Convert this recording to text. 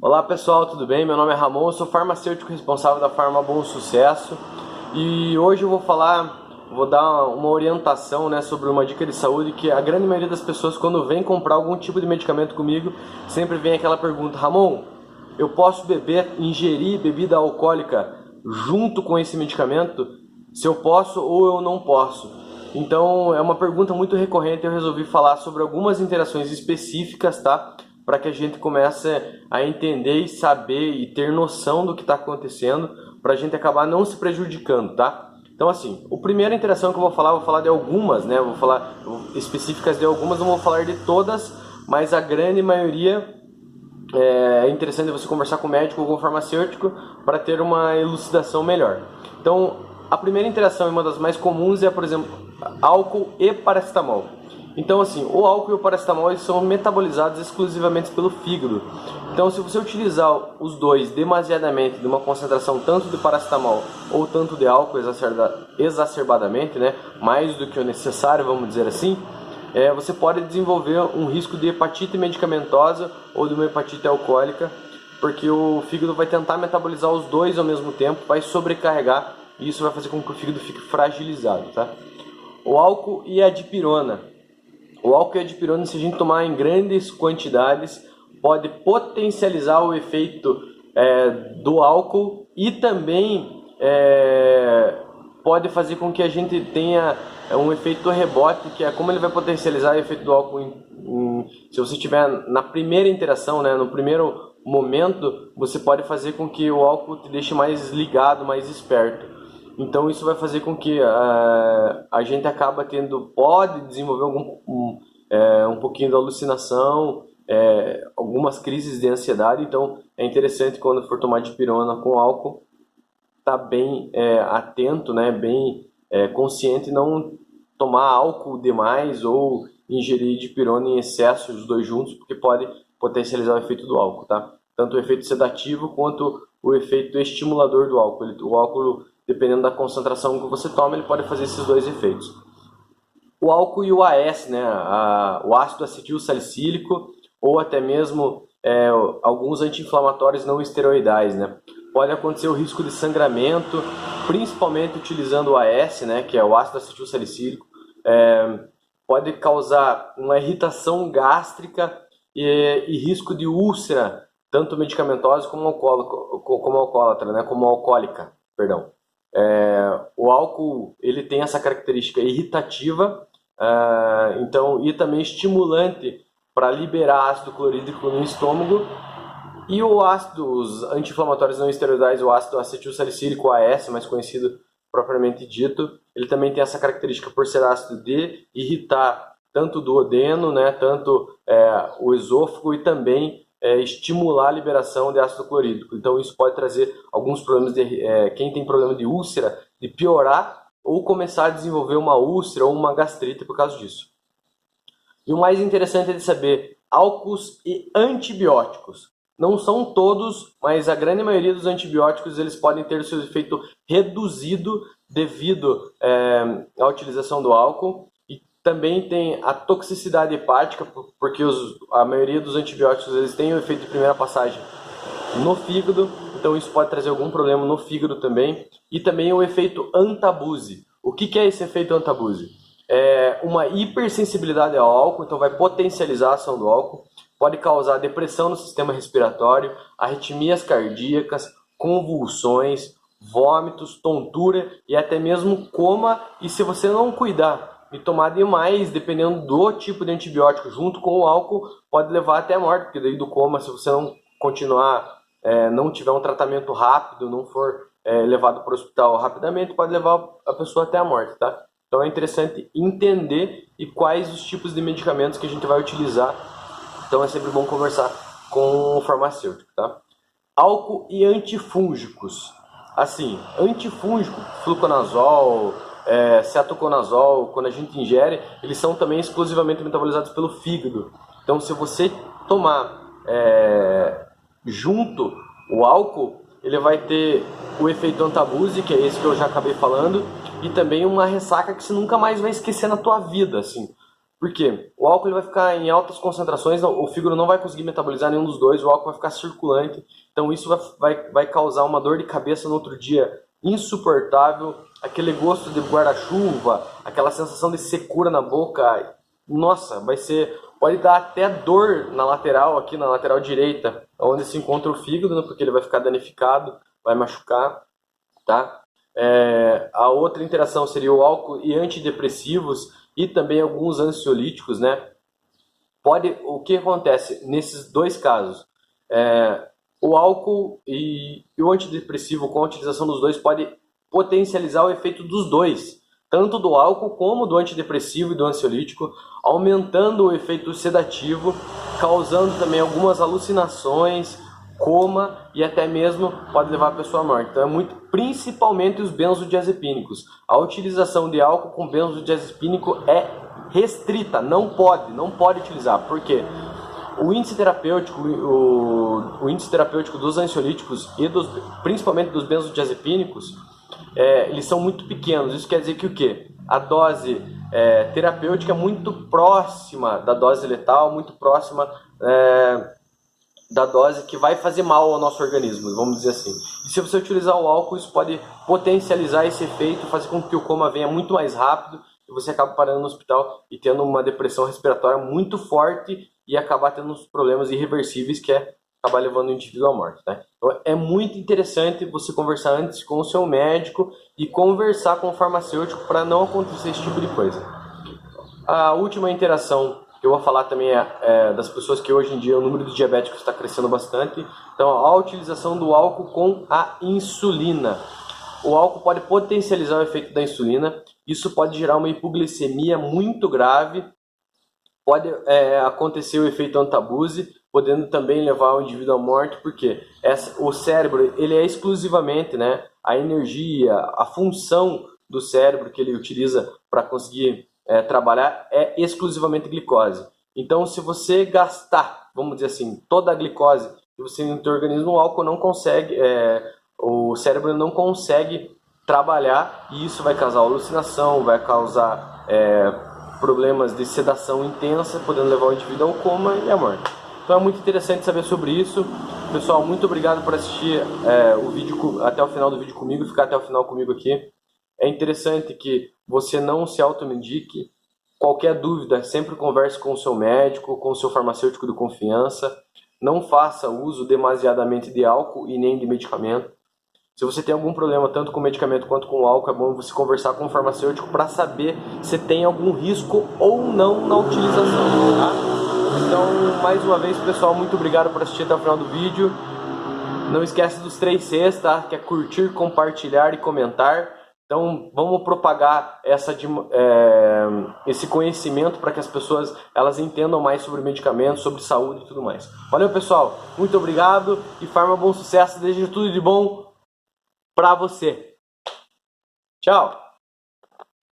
Olá pessoal, tudo bem? Meu nome é Ramon, eu sou farmacêutico responsável da Farma Bom Sucesso e hoje eu vou dar uma orientação, sobre uma dica de saúde que a grande maioria das pessoas, quando vem comprar algum tipo de medicamento comigo, sempre vem aquela pergunta: Ramon, eu posso ingerir bebida alcoólica junto com esse medicamento? Se eu posso ou eu não posso? Então é uma pergunta muito recorrente e eu resolvi falar sobre algumas interações específicas, tá? Para que a gente comece a entender e saber e ter noção do que está acontecendo, para a gente acabar não se prejudicando, tá? Então assim, a primeira interação que eu vou falar de algumas, vou falar específicas de algumas, não vou falar de todas, mas a grande maioria é interessante você conversar com o médico ou com o farmacêutico para ter uma elucidação melhor. Então, a primeira interação e uma das mais comuns é, por exemplo, álcool e paracetamol. Então, assim, o álcool e o paracetamol eles são metabolizados exclusivamente pelo fígado. Então, se você utilizar os dois demasiadamente, de uma concentração tanto de paracetamol ou tanto de álcool exacerbadamente, mais do que o necessário, vamos dizer assim, você pode desenvolver um risco de hepatite medicamentosa ou de uma hepatite alcoólica, porque o fígado vai tentar metabolizar os dois ao mesmo tempo, vai sobrecarregar e isso vai fazer com que o fígado fique fragilizado, tá? O álcool e a dipirona. O álcool e a dipirona, se a gente tomar em grandes quantidades, pode potencializar o efeito do álcool e também pode fazer com que a gente tenha um efeito rebote, que é como ele vai potencializar o efeito do álcool se você estiver na primeira interação, no primeiro momento, você pode fazer com que o álcool te deixe mais ligado, mais esperto. Então isso vai fazer com que a gente pode desenvolver um pouquinho de alucinação, algumas crises de ansiedade. Então é interessante, quando for tomar dipirona com álcool, estar bem atento, bem consciente, não tomar álcool demais ou ingerir dipirona em excesso, os dois juntos, porque pode potencializar o efeito do álcool, tá? Tanto o efeito sedativo quanto o efeito estimulador do álcool. O álcool, dependendo da concentração que você toma, ele pode fazer esses dois efeitos. O álcool e o AS, o ácido acetil salicílico, ou até mesmo alguns anti-inflamatórios não esteroidais, Pode acontecer o risco de sangramento, principalmente utilizando o AS, que é o ácido acetil salicílico. Pode causar uma irritação gástrica e risco de úlcera, tanto medicamentosa como alcoólica, perdão. O álcool ele tem essa característica irritativa, e também estimulante para liberar ácido clorídrico no estômago. E os anti-inflamatórios não esteroidais, o ácido acetil salicílico, AS, mais conhecido propriamente dito, ele também tem essa característica por ser ácido de irritar tanto o duodeno, tanto o esôfago, e também estimular a liberação de ácido clorídrico. Então isso pode trazer alguns problemas quem tem problema de úlcera, de piorar ou começar a desenvolver uma úlcera ou uma gastrite por causa disso. E o mais interessante é de saber, álcools e antibióticos. Não são todos, mas a grande maioria dos antibióticos eles podem ter seu efeito reduzido devido à utilização do álcool. E também tem a toxicidade hepática, porque a maioria dos antibióticos eles têm o efeito de primeira passagem no fígado, então isso pode trazer algum problema no fígado também. E também o efeito antabuse. O que é esse efeito antabuse? É uma hipersensibilidade ao álcool, então vai potencializar a ação do álcool. Pode causar depressão no sistema respiratório, arritmias cardíacas, convulsões, vômitos, tontura e até mesmo coma. E se você não cuidar e tomar demais, dependendo do tipo de antibiótico junto com o álcool, pode levar até a morte, porque daí do coma, se você não continuar, não tiver um tratamento rápido, não for levado para o hospital rapidamente, pode levar a pessoa até a morte, tá? Então é interessante entender e quais os tipos de medicamentos que a gente vai utilizar. Então é sempre bom conversar com o farmacêutico, tá? Álcool e antifúngicos. Assim, antifúngico, fluconazol, cetoconazol, quando a gente ingere, eles são também exclusivamente metabolizados pelo fígado. Então se você tomar junto o álcool, ele vai ter o efeito antabuse, que é esse que eu já acabei falando, e também uma ressaca que você nunca mais vai esquecer na tua vida, assim. Por quê? O álcool ele vai ficar em altas concentrações, o fígado não vai conseguir metabolizar nenhum dos dois, o álcool vai ficar circulante, então isso vai causar uma dor de cabeça no outro dia insuportável, aquele gosto de guarda-chuva, aquela sensação de secura na boca, nossa, pode dar até dor na lateral, aqui na lateral direita, onde se encontra o fígado, né, porque ele vai ficar danificado, vai machucar, tá? A outra interação seria o álcool e antidepressivos e também alguns ansiolíticos, né? O que acontece nesses dois casos? O álcool e o antidepressivo, com a utilização dos dois, pode potencializar o efeito dos dois, tanto do álcool como do antidepressivo e do ansiolítico, aumentando o efeito sedativo, causando também algumas alucinações, coma e até mesmo pode levar a pessoa à morte. Então principalmente os benzodiazepínicos. A utilização de álcool com benzodiazepínico é restrita, não pode utilizar. Por quê? O índice terapêutico dos ansiolíticos e principalmente dos benzodiazepínicos, eles são muito pequenos. Isso quer dizer que o quê? A dose terapêutica é muito próxima da dose letal, muito próxima da dose que vai fazer mal ao nosso organismo, vamos dizer assim. E se você utilizar o álcool, isso pode potencializar esse efeito, fazer com que o coma venha muito mais rápido e você acabe parando no hospital e tendo uma depressão respiratória muito forte e acabar tendo uns problemas irreversíveis, que é acabar levando o indivíduo à morte, né? Então é muito interessante você conversar antes com o seu médico e conversar com o farmacêutico para não acontecer esse tipo de coisa. A última interação que eu vou falar também das pessoas que hoje em dia o número de diabéticos está crescendo bastante. Então a utilização do álcool com a insulina. O álcool pode potencializar o efeito da insulina, isso pode gerar uma hipoglicemia muito grave, pode acontecer o efeito antabuse, podendo também levar o indivíduo à morte, porque o cérebro ele é exclusivamente, né, a energia, a função do cérebro que ele utiliza para conseguir trabalhar é exclusivamente glicose. Então, se você gastar, vamos dizer assim, toda a glicose que você tem no seu organismo, o álcool não consegue, o cérebro não consegue trabalhar e isso vai causar alucinação, vai causar problemas de sedação intensa, podendo levar o indivíduo ao coma e à morte. Então é muito interessante saber sobre isso. Pessoal, muito obrigado por assistir o vídeo até o final do vídeo comigo, ficar até o final comigo aqui. É interessante que você não se automedique. Qualquer dúvida, sempre converse com o seu médico, com o seu farmacêutico de confiança. Não faça uso demasiadamente de álcool e nem de medicamento. Se você tem algum problema tanto com medicamento quanto com álcool, é bom você conversar com o farmacêutico para saber se tem algum risco ou não na utilização, tá? Então, mais uma vez, pessoal, muito obrigado por assistir até o final do vídeo. Não esquece dos 3 Cs, tá? Que é curtir, compartilhar e comentar. Então vamos propagar esse conhecimento para que as pessoas elas entendam mais sobre medicamentos, sobre saúde e tudo mais. Valeu, pessoal, muito obrigado e Farma bom sucesso, desejo tudo de bom para você. Tchau!